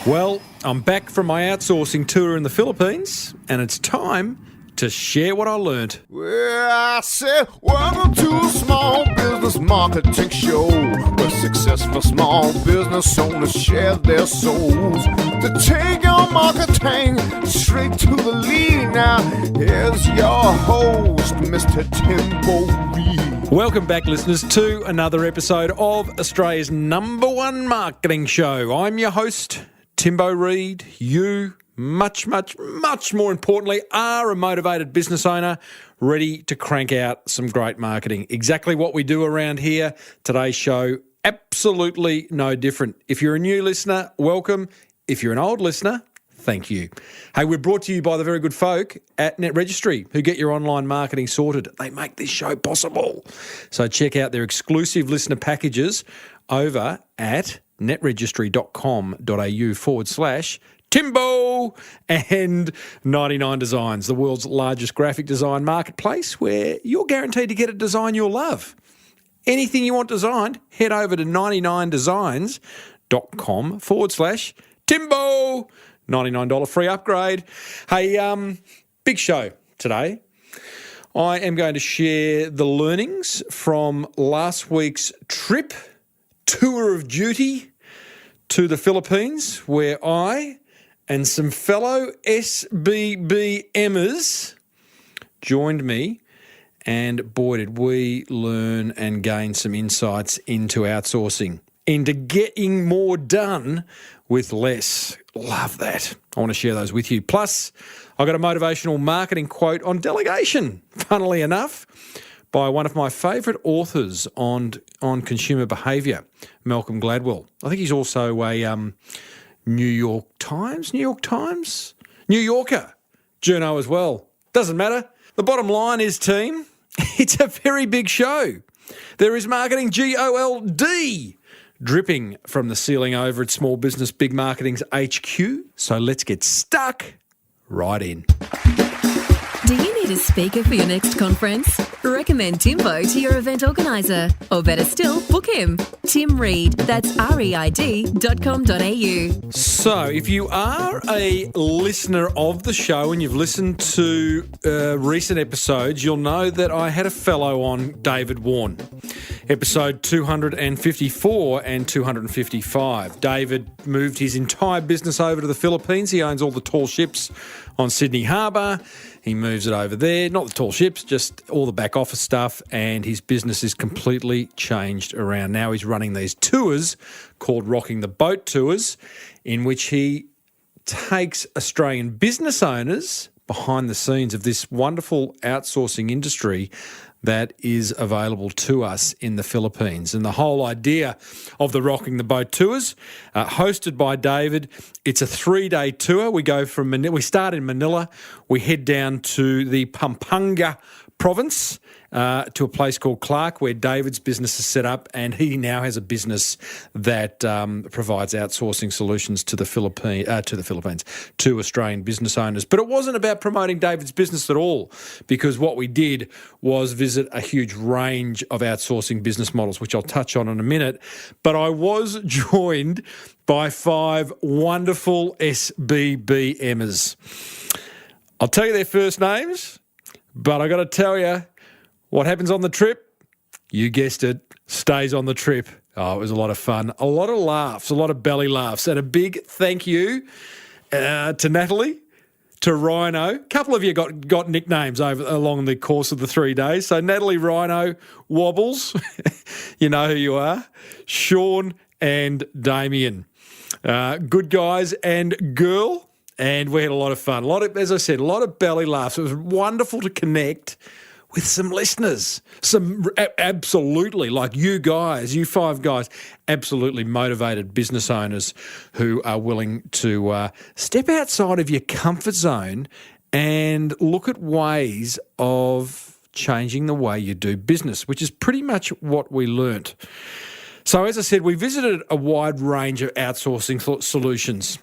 Well, I'm back from my outsourcing tour in the Philippines, and it's time to share what I learned. Well, I said, welcome to a small business marketing show where successful small business owners share their souls to take your marketing straight to the lead. Now, here's your host, Mr. Timbo Reid. Welcome back, listeners, to another episode of Australia's #1 marketing show. I'm your host, Timbo Reid. You, much more importantly, are a motivated business owner ready to crank out some great marketing. Exactly what we do around here. Today's show, absolutely no different. If you're a new listener, welcome. If you're an old listener, thank you. Hey, we're brought to you by the very good folk at Net Registry who get your online marketing sorted. They make this show possible. So check out their exclusive listener packages over at netregistry.com.au/Timbo and 99 Designs, the world's largest graphic design marketplace where you're guaranteed to get a design you'll love. Anything you want designed, head over to 99designs.com/Timbo. $99 free upgrade. Hey, big show today. I am going to share the learnings from last week's trip, tour of duty to the Philippines, where I and some fellow SBBMers joined me, and boy, did we learn and gain some insights into outsourcing, into getting more done with less. Love that. I want to share those with you. Plus, I got a motivational marketing quote on delegation, funnily enough, by one of my favourite authors on consumer behaviour, Malcolm Gladwell. I think he's also a New Yorker journo as well. Doesn't matter. The bottom line is, team, it's a very big show. There is marketing GOLD dripping from the ceiling over at Small Business Big Marketing's HQ. So let's get stuck right in. Do you need a speaker for your next conference? Recommend Timbo to your event organiser. Or better still, book him. Tim Reid, that's reid.com.au. So if you are a listener of the show and you've listened to recent episodes, you'll know that I had a fellow on, David Warren. Episode 254 and 255. David moved his entire business over to the Philippines. He owns all the tall ships on Sydney Harbour. He moves it over there. Not the tall ships, just all the back office stuff. And his business is completely changed around. Now he's running these tours called Rocking the Boat Tours, in which he takes Australian business owners behind the scenes of this wonderful outsourcing industry that is available to us in the Philippines. And the whole idea of the Rocking the Boat Tours, hosted by David, it's a 3-day tour. We go from Manila, we start in Manila, we head down to the Pampanga province, to a place called Clark, where David's business is set up, and he now has a business that provides outsourcing solutions to the Philippines, to Australian business owners. But it wasn't about promoting David's business at all, because what we did was visit a huge range of outsourcing business models, which I'll touch on in a minute. But I was joined by 5 wonderful SBBMers. I'll tell you their first names, but I got to tell you, what happens on the trip, you guessed it, stays on the trip. Oh, it was a lot of fun, a lot of laughs, a lot of belly laughs, and a big thank you to Natalie, to Rhino. A couple of you got nicknames along the course of the 3 days. So Natalie, Rhino, Wobbles, you know who you are, Sean and Damien. Good guys and girl, and we had a lot of fun. As I said, a lot of belly laughs. It was wonderful to connect with some listeners, absolutely, like you guys, you 5 guys, absolutely motivated business owners who are willing to step outside of your comfort zone and look at ways of changing the way you do business, which is pretty much what we learnt. So as I said, we visited a wide range of outsourcing solutions.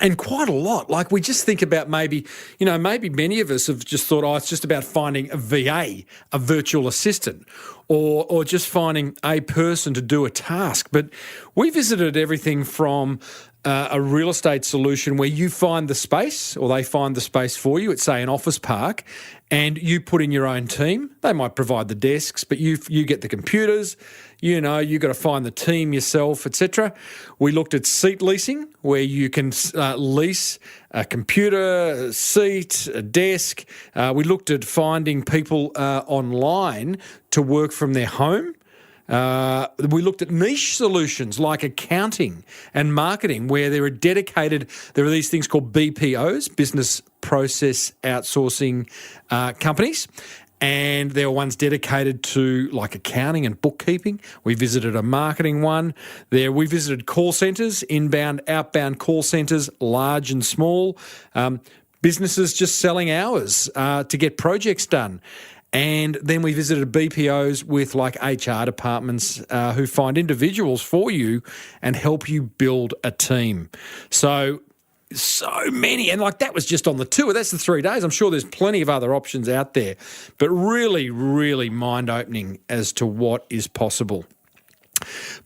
And quite a lot. Like we just think about maybe many of us have just thought, it's just about finding a VA, a virtual assistant, or just finding a person to do a task. But we visited everything from a real estate solution where you find the space or they find the space for you at, say, an office park, and you put in your own team. They might provide the desks, but you get the computers. You got to find the team yourself, etc. We looked at seat leasing, where you can lease a computer, a seat, a desk. We looked at finding people online to work from their home. We looked at niche solutions like accounting and marketing, where there are these things called BPOs, business process outsourcing companies. And there were ones dedicated to like accounting and bookkeeping. We visited a marketing one there. We visited call centres, inbound, outbound call centres, large and small, businesses just selling hours to get projects done. And then we visited BPOs with like HR departments who find individuals for you and help you build a team. So many. And like that was just on the tour. That's the 3 days. I'm sure there's plenty of other options out there, but really, really mind-opening as to what is possible.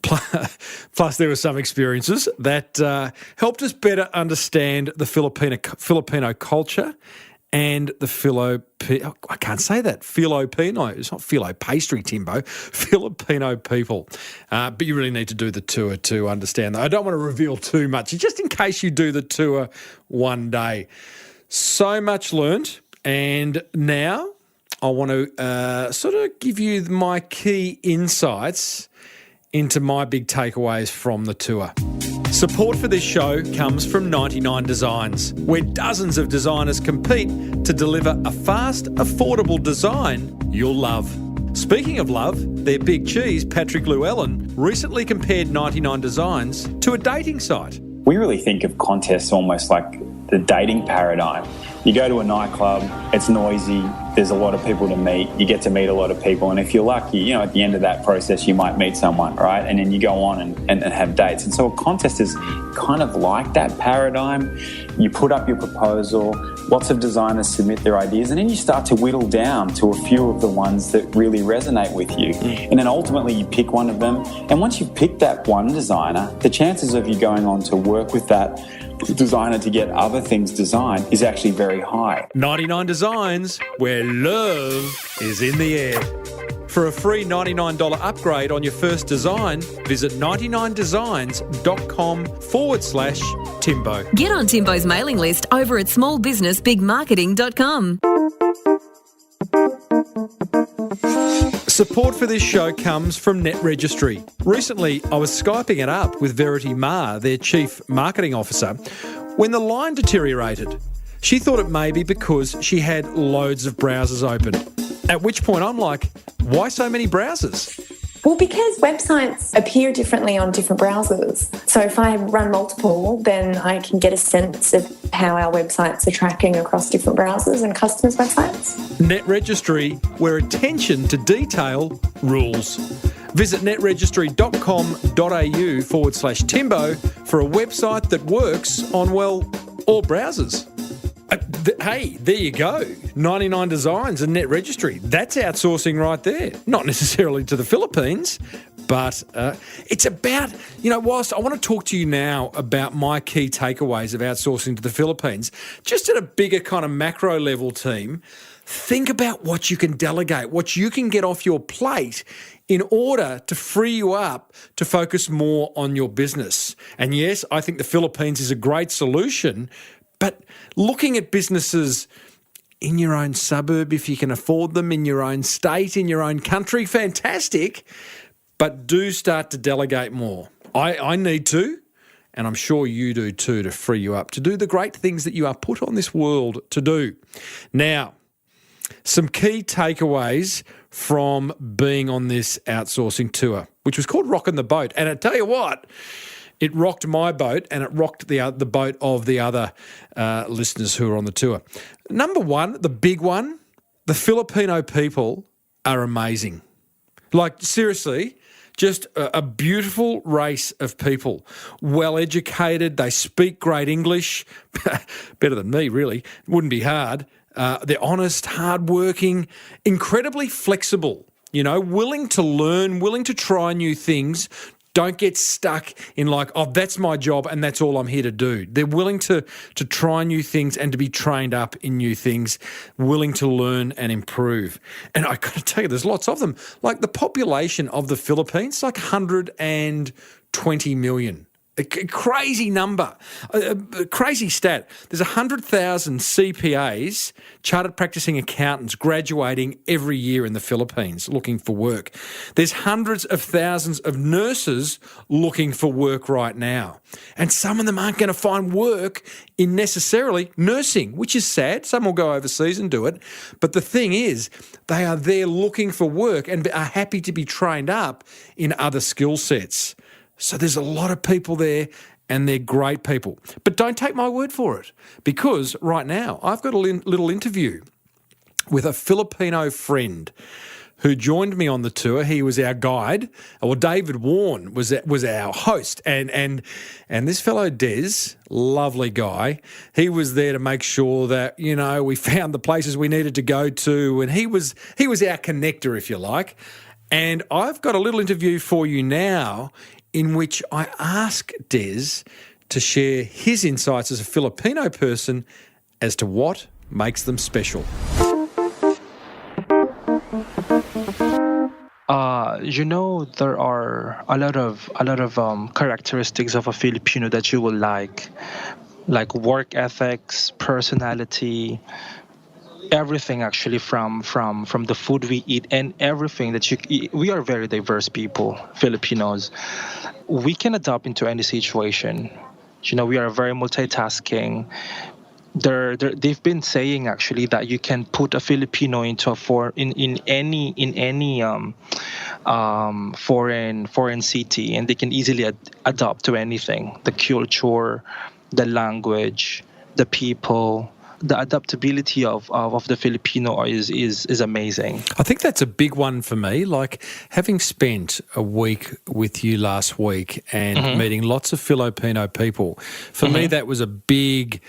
Plus, there were some experiences that helped us better understand the Filipino culture and the I can't say that. Filipino. It's not philo pastry, Timbo. Filipino people. But you really need to do the tour to understand that. I don't want to reveal too much, just in case you do the tour one day. So much learned. And now I want to sort of give you my key insights into my big takeaways from the tour. Support for this show comes from 99 Designs, where dozens of designers compete to deliver a fast, affordable design you'll love. Speaking of love, their big cheese, Patrick Llewellyn, recently compared 99 Designs to a dating site. We really think of contests almost like the dating paradigm. You go to a nightclub, it's noisy, there's a lot of people to meet, you get to meet a lot of people, and if you're lucky, at the end of that process you might meet someone, right? And then you go on and have dates. And so a contest is kind of like that paradigm. You put up your proposal, lots of designers submit their ideas, and then you start to whittle down to a few of the ones that really resonate with you. And then ultimately you pick one of them, and once you've picked that one designer, the chances of you going on to work with that designer to get other things designed is actually very high. 99 Designs, where love is in the air. For a free $99 upgrade on your first design, visit 99designs.com/Timbo. Get on Timbo's mailing list over at smallbusinessbigmarketing.com. Support for this show comes from Net Registry. Recently, I was Skyping it up with Verity Ma, their Chief Marketing Officer, when the line deteriorated. She thought it may be because she had loads of browsers open. At which point I'm like, why so many browsers? Well, because websites appear differently on different browsers. So if I run multiple, then I can get a sense of how our websites are tracking across different browsers and customers' websites. Net Registry, where attention to detail rules. Visit netregistry.com.au/Timbo for a website that works on, well, all browsers. Hey, there you go. 99 Designs and Net Registry. That's outsourcing right there. Not necessarily to the Philippines, but it's about, whilst I want to talk to you now about my key takeaways of outsourcing to the Philippines, just at a bigger kind of macro level team, think about what you can delegate, what you can get off your plate in order to free you up to focus more on your business. And yes, I think the Philippines is a great solution, but looking at businesses in your own suburb, if you can afford them, in your own state, in your own country, fantastic, but do start to delegate more. I need to, and I'm sure you do too, to free you up to do the great things that you are put on this world to do. Now, some key takeaways from being on this outsourcing tour, which was called Rockin' the Boat. And I tell you what, it rocked my boat and it rocked the boat of the other listeners who were on the tour. Number one, the big one, the Filipino people are amazing. Like, seriously, Just a beautiful race of people, well educated. They speak great English, better than me, really. It wouldn't be hard. They're honest, hardworking, incredibly flexible. Willing to learn, willing to try new things. Don't get stuck in like, oh, that's my job and that's all I'm here to do. They're willing to try new things and to be trained up in new things, willing to learn and improve. And I got to tell you, there's lots of them. Like the population of the Philippines, like 120 million. A crazy number, a crazy stat. There's 100,000 CPAs, chartered practicing accountants, graduating every year in the Philippines looking for work. There's hundreds of thousands of nurses looking for work right now. And some of them aren't going to find work in necessarily nursing, which is sad. Some will go overseas and do it. But the thing is, they are there looking for work and are happy to be trained up in other skill sets. So there's a lot of people there and they're great people. But don't take my word for it, because right now I've got a little interview with a Filipino friend who joined me on the tour. He was our guide. Well, David Warren was our host. And this fellow Des, lovely guy, he was there to make sure that, we found the places we needed to go to. And he was our connector, if you like. And I've got a little interview for you now in which I ask Des to share his insights as a Filipino person as to what makes them special. There are a lot of characteristics of a Filipino that you will like work ethics, personality, everything actually from the food we eat and everything that you eat. We are very diverse people, Filipinos. We can adapt into any situation. We are very multitasking. They've been saying actually that you can put a Filipino into in any foreign city, and they can easily adapt to anything. The culture, the language, the people. The adaptability of the Filipino is amazing. I think that's a big one for me. Like having spent a week with you last week and meeting lots of Filipino people, for me that was a big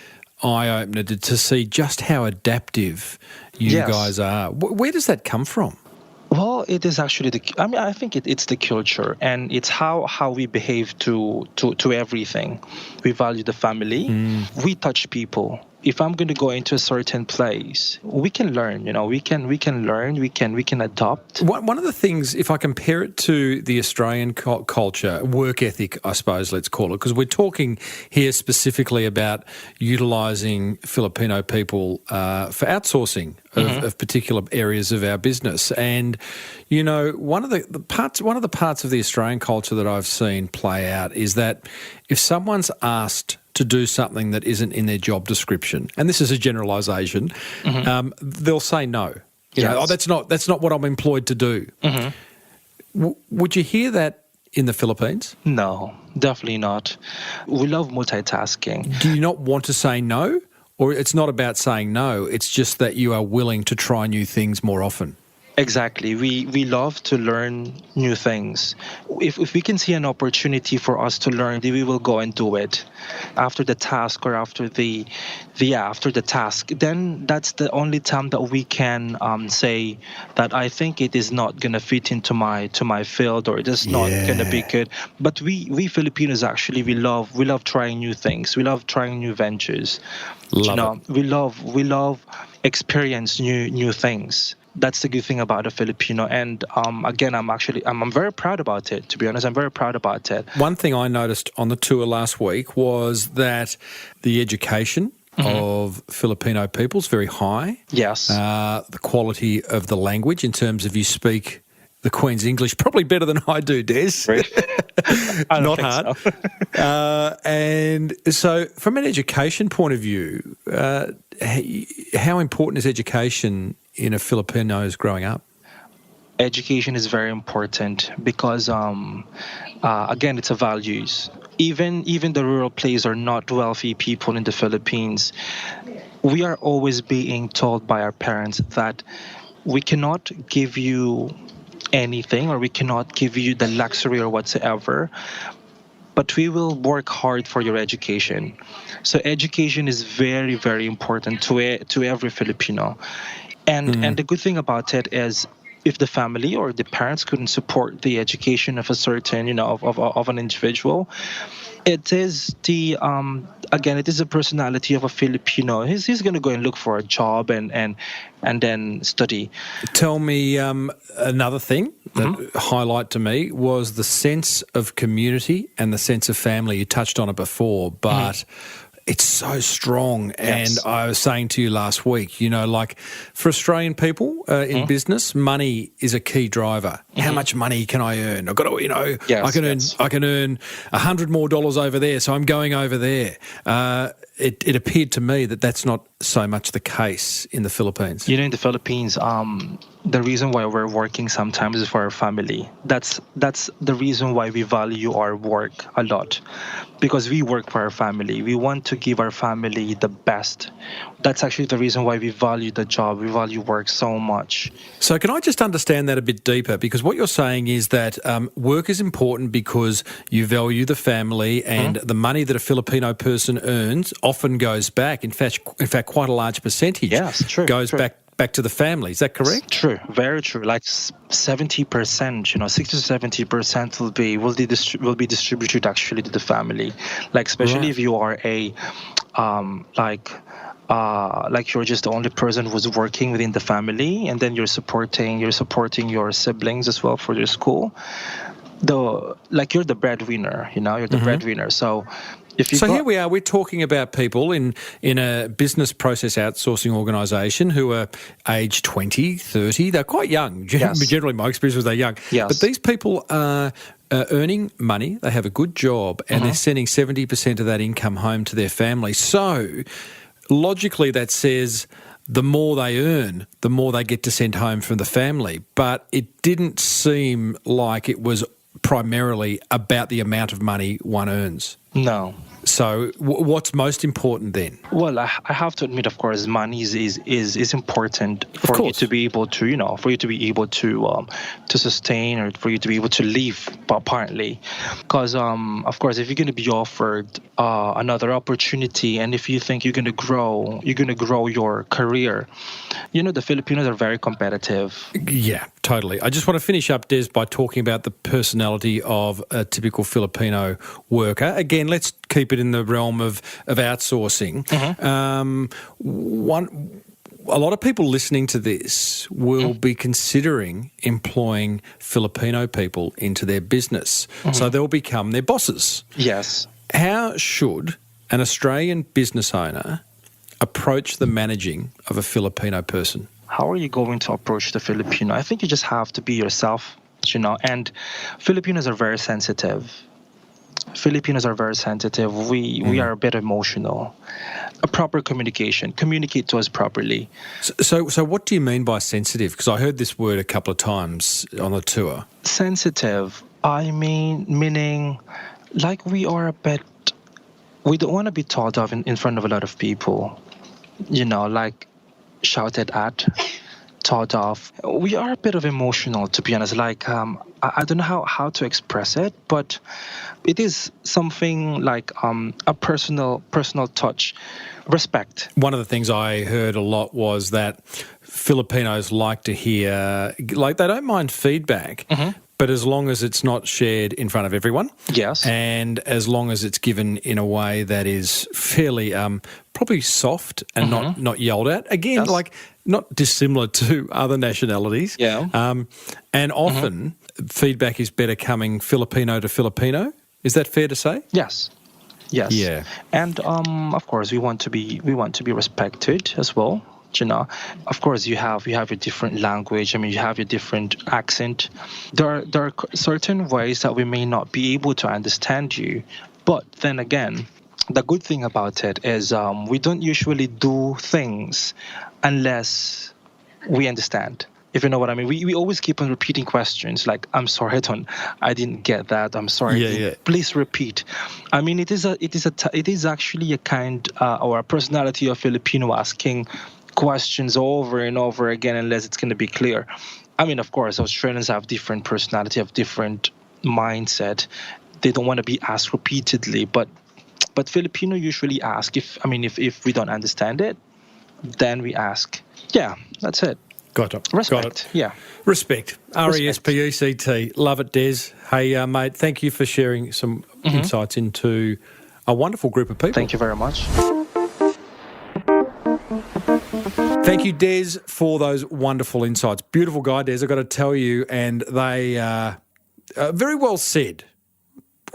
eye-opener to see just how adaptive you guys are. Where does that come from? Well, it is actually I think it's the culture, and it's how we behave to everything. We value the family. We touch people. If I'm going to go into a certain place, we can learn. We can learn. We can adopt. One of the things, if I compare it to the Australian culture, work ethic, I suppose let's call it, because we're talking here specifically about utilising Filipino people for outsourcing of particular areas of our business. And one of the parts of the Australian culture that I've seen play out is that if someone's asked to do something that isn't in their job description, and this is a generalisation, they'll say no. That's not what I'm employed to do. Would you hear that in the Philippines? No, definitely not. We love multitasking. Do you not want to say no? Or it's not about saying no, it's just that you are willing to try new things more often? Exactly. We love to learn new things. If we can see an opportunity for us to learn, we will go and do it. After the task or after the task, then that's the only time that we can say that I think it is not going to fit into my field, or it is not going to be good. But we Filipinos actually we love trying new things. We love trying new ventures. We love experience new things. That's the good thing about a Filipino. And again, I'm very proud about it, to be honest. I'm very proud about it. One thing I noticed on the tour last week was that the education of Filipino people is very high. Yes. The quality of the language in terms of you speak the Queen's English probably better than I do, Des. I don't Not think hard. so. And so from an education point of view, how important is education in a Filipinos growing up? Education is very important because, again, it's a values. Even the rural places are not wealthy people in the Philippines. We are always being told by our parents that we cannot give you anything, or we cannot give you the luxury or whatsoever, but we will work hard for your education. So education is very, very important to every Filipino. And the good thing about it is, if the family or the parents couldn't support the education of a certain, of an individual, it is the again, it is the personality of a Filipino. He's going to go and look for a job and then study. Tell me another thing that highlight to me was the sense of community and the sense of family. You touched on it before, but it's so strong. Yes. And I was saying to you last week, like for Australian people in business, money is a key driver. How much money can I earn? I've got to, I can earn $100 more over there, so I'm going over there. It appeared to me that that's not so much the case in the Philippines. In the Philippines, the reason why we're working sometimes is for our family. That's the reason why we value our work a lot, because we work for our family. We want to give our family the best. That's actually the reason why we value the job. We value work so much. So can I just understand that a bit deeper? Because what you're saying is that work is important because you value the family, and the money that a Filipino person earns often goes back. In fact, quite a large percentage goes back to the family. Is that correct? True, very true. Like 70%, 60 to 70% will be distributed actually to the family. Like especially if you are a like you're just the only person who's working within the family, and then you're supporting your siblings as well for your school. You're the breadwinner, you're the breadwinner. So here we are, we're talking about people in a business process outsourcing organisation who are aged 20, 30. They're quite young. Generally, my experience was they're young. Yes. But these people are earning money, they have a good job, and they're sending 70% of that income home to their family. So logically that says the more they earn, the more they get to send home from the family. But it didn't seem like it was primarily about the amount of money one earns. No. So what's most important then? Well, I have to admit, of course, money is important for you to be able to, to sustain, or for you to be able to live, apparently. Because, of course, if you're going to be offered another opportunity, and if you think you're going to grow your career, the Filipinos are very competitive. Yeah, totally. I just want to finish up, Des, by talking about the personality of a typical Filipino worker. Again, let's keep it in the realm of outsourcing. A lot of people listening to this will be considering employing Filipino people into their business. So they'll become their bosses. Yes. How should an Australian business owner approach the managing of a Filipino person? How are you going to approach the Filipino? I think you just have to be yourself, and Filipinos are very sensitive. We are a bit emotional. A proper communication. Communicate to us properly. So what do you mean by sensitive? Because I heard this word a couple of times on the tour. Sensitive, meaning like we don't want to be thought of in front of a lot of people. Like shouted at, thought of. We are a bit of emotional, to be honest. Like I don't know how to express it, but it is something like a personal touch, respect. One of the things I heard a lot was that Filipinos like to hear, like they don't mind feedback, but as long as it's not shared in front of everyone. Yes. And as long as it's given in a way that is fairly probably soft and not yelled at. Again, like not dissimilar to other nationalities. Yeah. And often feedback is better coming Filipino to Filipino. Is that fair to say? Yes. Yeah. And of course we want to be respected as well. Of course you have your different language. You have your different accent. There are certain ways that we may not be able to understand you, but then again, the good thing about it is we don't usually do things unless we understand. If you know what I mean, we always keep on repeating questions like, "I'm sorry, I didn't get that. I'm sorry. Please repeat." I mean, it is actually a kind or a personality of Filipino asking questions over and over again unless it's going to be clear. I mean, of course, Australians have different personality, have different mindset. They don't want to be asked repeatedly, but Filipino usually ask if we don't understand it, then we ask. Yeah, that's it. Got it. Respect. Got it. Yeah. Respect. RESPECT. Love it, Des. Hey, mate, thank you for sharing some insights into a wonderful group of people. Thank you very much. Thank you, Des, for those wonderful insights. Beautiful guy, Des, I've got to tell you, and they very well said.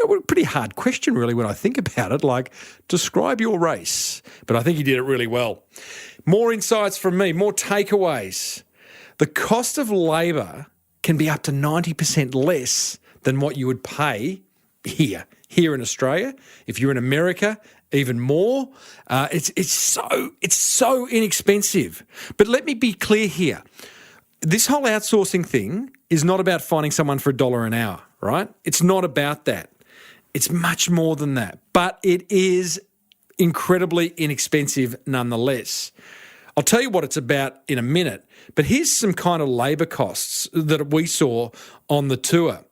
A pretty hard question, really, when I think about it, like, describe your race. But I think he did it really well. More insights from me, more takeaways. The cost of labour can be up to 90% less than what you would pay here in Australia. If you're in America, even more. It's so inexpensive. But let me be clear here. This whole outsourcing thing is not about finding someone for $1 an hour, right? It's not about that. It's much more than that. But it is incredibly inexpensive nonetheless. I'll tell you what it's about in a minute, but here's some kind of labour costs that we saw on the tour.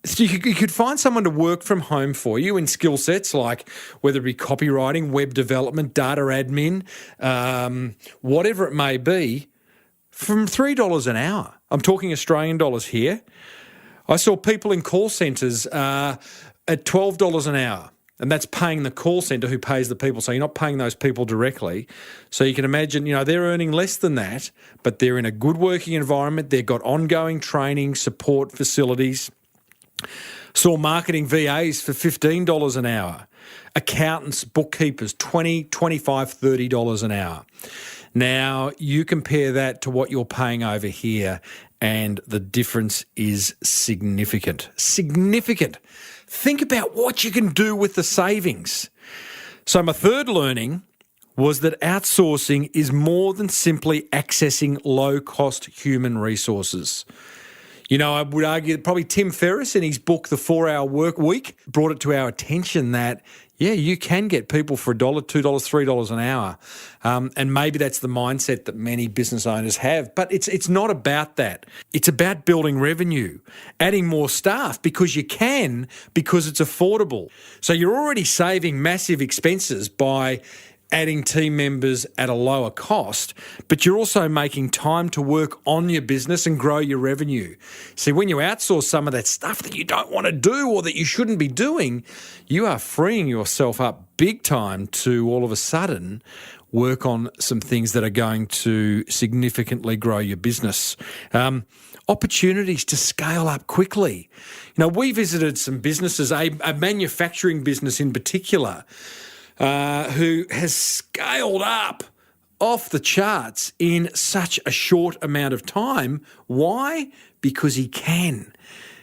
So you could find someone to work from home for you in skill sets like whether it be copywriting, web development, data admin, whatever it may be, from $3 an hour. I'm talking Australian dollars here. I saw people in call centres at $12 an hour, and that's paying the call centre who pays the people. So you're not paying those people directly. So you can imagine, they're earning less than that, but they're in a good working environment. They've got ongoing training, support facilities. Saw marketing VAs for $15 an hour. Accountants, bookkeepers, $20, $25, $30 an hour. Now, you compare that to what you're paying over here, and the difference is significant. Significant. Think about what you can do with the savings. So my third learning was that outsourcing is more than simply accessing low-cost human resources. I would argue that probably Tim Ferriss in his book, The 4-Hour Work Week, brought it to our attention that, yeah, you can get people for $1, $2, $3 an hour. And maybe that's the mindset that many business owners have. But it's not about that. It's about building revenue, adding more staff because you can, because it's affordable. So you're already saving massive expenses by adding team members at a lower cost, but you're also making time to work on your business and grow your revenue. See, when you outsource some of that stuff that you don't want to do or that you shouldn't be doing, you are freeing yourself up big time to all of a sudden work on some things that are going to significantly grow your business. Opportunities to scale up quickly. We visited some businesses, a manufacturing business in particular, who has scaled up off the charts in such a short amount of time. Why? Because he can.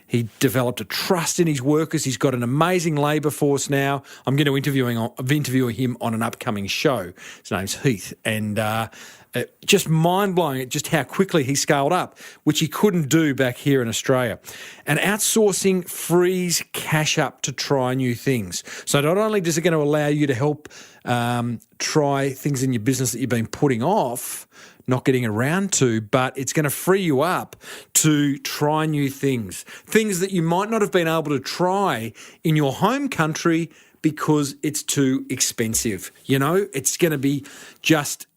He developed a trust in his workers. He's got an amazing labour force now. I'm going to interview him on an upcoming show. His name's Heath. And just mind-blowing at just how quickly he scaled up, which he couldn't do back here in Australia. And outsourcing frees cash up to try new things. So not only is it going to allow you to help try things in your business that you've been putting off, not getting around to, but it's going to free you up to try new things that you might not have been able to try in your home country because it's too expensive. It's going to be just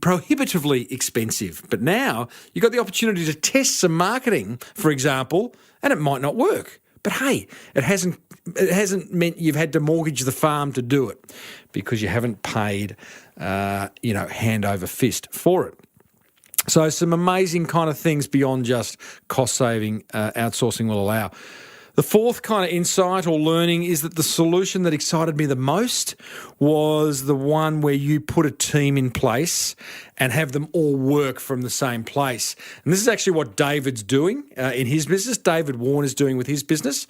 prohibitively expensive. But now you've got the opportunity to test some marketing, for example, and it might not work. But hey, it hasn't meant you've had to mortgage the farm to do it because you haven't paid, hand over fist for it. So some amazing kind of things beyond just cost saving outsourcing will allow. The fourth kind of insight or learning is that the solution that excited me the most was the one where you put a team in place and have them all work from the same place. And this is actually what David's doing in his business. David Warren is doing with his business.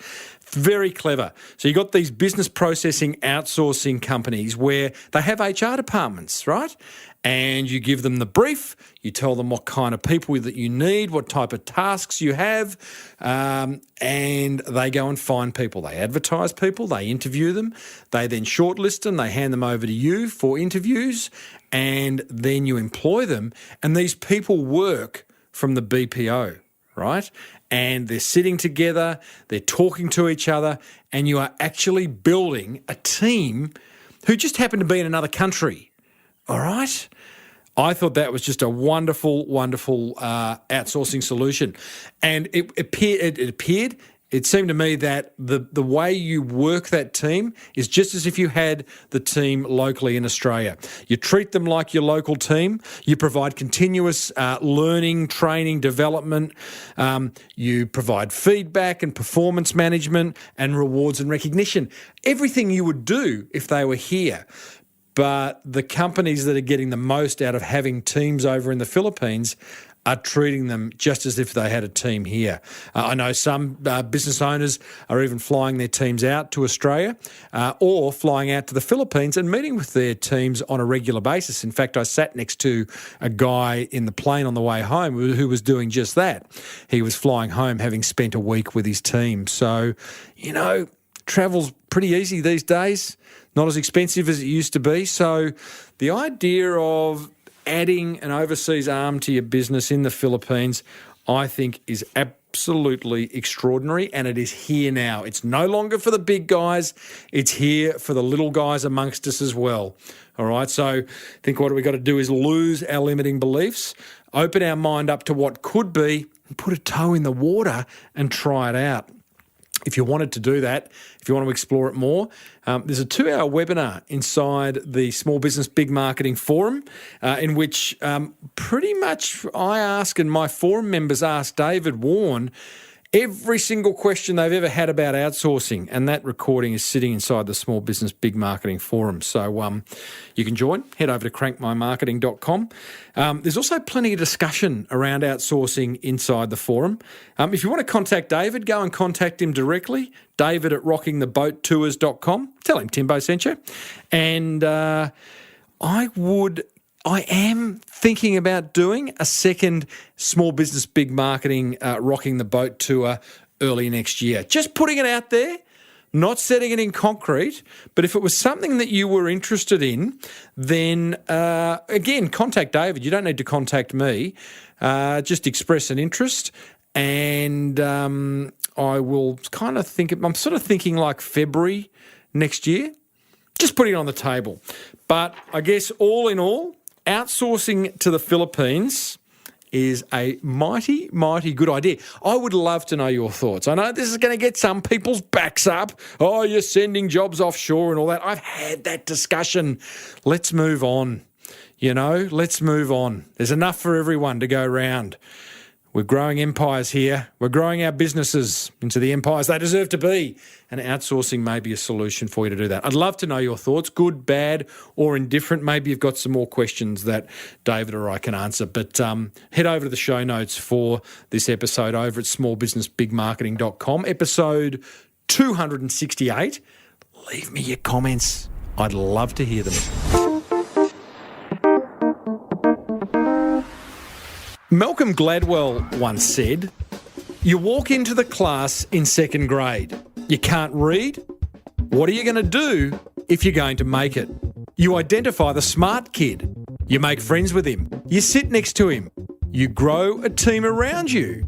Very clever. So you've got these business processing outsourcing companies where they have HR departments, right? And you give them the brief, you tell them what kind of people that you need, what type of tasks you have, and they go and find people. They advertise people, they interview them, they then shortlist them, they hand them over to you for interviews, and then you employ them. And these people work from the BPO, right? And they're sitting together, they're talking to each other, and you are actually building a team who just happen to be in another country, all right? I thought that was just a wonderful, wonderful outsourcing solution. And it seemed to me that the way you work that team is just as if you had the team locally in Australia. You treat them like your local team. You provide continuous learning, training, development. You provide feedback and performance management and rewards and recognition. Everything you would do if they were here. But the companies that are getting the most out of having teams over in the Philippines are treating them just as if they had a team here. I know some business owners are even flying their teams out to Australia or flying out to the Philippines and meeting with their teams on a regular basis. In fact, I sat next to a guy in the plane on the way home who was doing just that. He was flying home having spent a week with his team. So, travel's pretty easy these days, not as expensive as it used to be. So the idea of adding an overseas arm to your business in the Philippines, I think is absolutely extraordinary, and it is here now. It's no longer for the big guys. It's here for the little guys amongst us as well. All right, so I think what we've got to do is lose our limiting beliefs, open our mind up to what could be, and put a toe in the water and try it out. If you wanted to do that, if you want to explore it more, there's a 2-hour webinar inside the Small Business Big Marketing Forum in which pretty much I ask and my forum members ask David Warren every single question they've ever had about outsourcing, and that recording is sitting inside the Small Business Big Marketing Forum. So you can join. Head over to crankmymarketing.com. There's also plenty of discussion around outsourcing inside the forum. If you want to contact David, go and contact him directly, david@rockingtheboattours.com. Tell him Timbo sent you. And I am thinking about doing a second Small Business Big Marketing Rocking the Boat tour early next year. Just putting it out there, not setting it in concrete, but if it was something that you were interested in, then again, contact David. You don't need to contact me. Just express an interest, and I will kind of I'm sort of thinking like February next year. Just putting it on the table. But I guess all in all, outsourcing to the Philippines is a mighty, mighty good idea. I would love to know your thoughts. I know this is going to get some people's backs up. Oh, you're sending jobs offshore and all that. I've had that discussion. Let's move on. Let's move on. There's enough for everyone to go round. We're growing empires here. We're growing our businesses into the empires they deserve to be. And outsourcing may be a solution for you to do that. I'd love to know your thoughts, good, bad, or indifferent. Maybe you've got some more questions that David or I can answer. But head over to the show notes for this episode over at smallbusinessbigmarketing.com. Episode 268. Leave me your comments. I'd love to hear them. Malcolm Gladwell once said, "You walk into the class in second grade. You can't read. What are you going to do if you're going to make it? You identify the smart kid. You make friends with him. You sit next to him. You grow a team around you.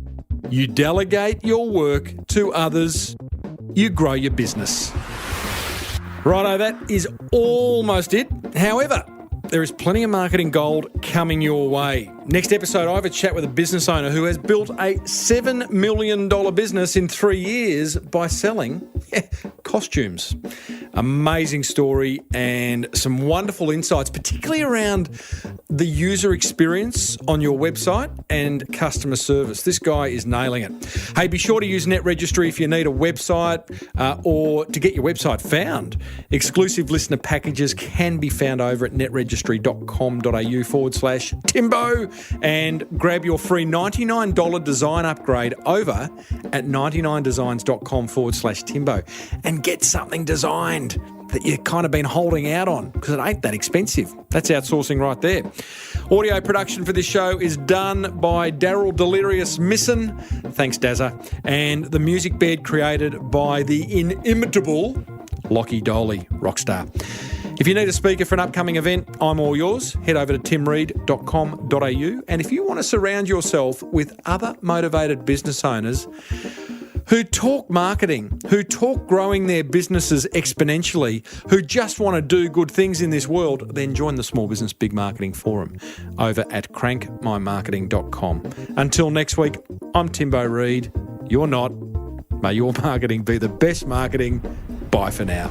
You delegate your work to others. You grow your business." Righto, that is almost it. However, there is plenty of marketing gold coming your way. Next episode, I have a chat with a business owner who has built a $7 million business in 3 years by selling costumes. Amazing story and some wonderful insights, particularly around the user experience on your website and customer service. This guy is nailing it. Hey, be sure to use NetRegistry if you need a website or to get your website found. Exclusive listener packages can be found over at netregistry.com.au/Timbo and grab your free $99 design upgrade over at 99designs.com/Timbo and get something designed that you've kind of been holding out on because it ain't that expensive. That's outsourcing right there. Audio production for this show is done by Daryl Delirious Misson. Thanks, Dazza. And the music bed created by the inimitable Lockie Doley, Rockstar. If you need a speaker for an upcoming event, I'm all yours. Head over to timreid.com.au. And if you want to surround yourself with other motivated business owners who talk marketing, who talk growing their businesses exponentially, who just want to do good things in this world, then join the Small Business Big Marketing Forum over at crankmymarketing.com. Until next week, I'm Timbo Reid. You're not. May your marketing be the best marketing. Bye for now.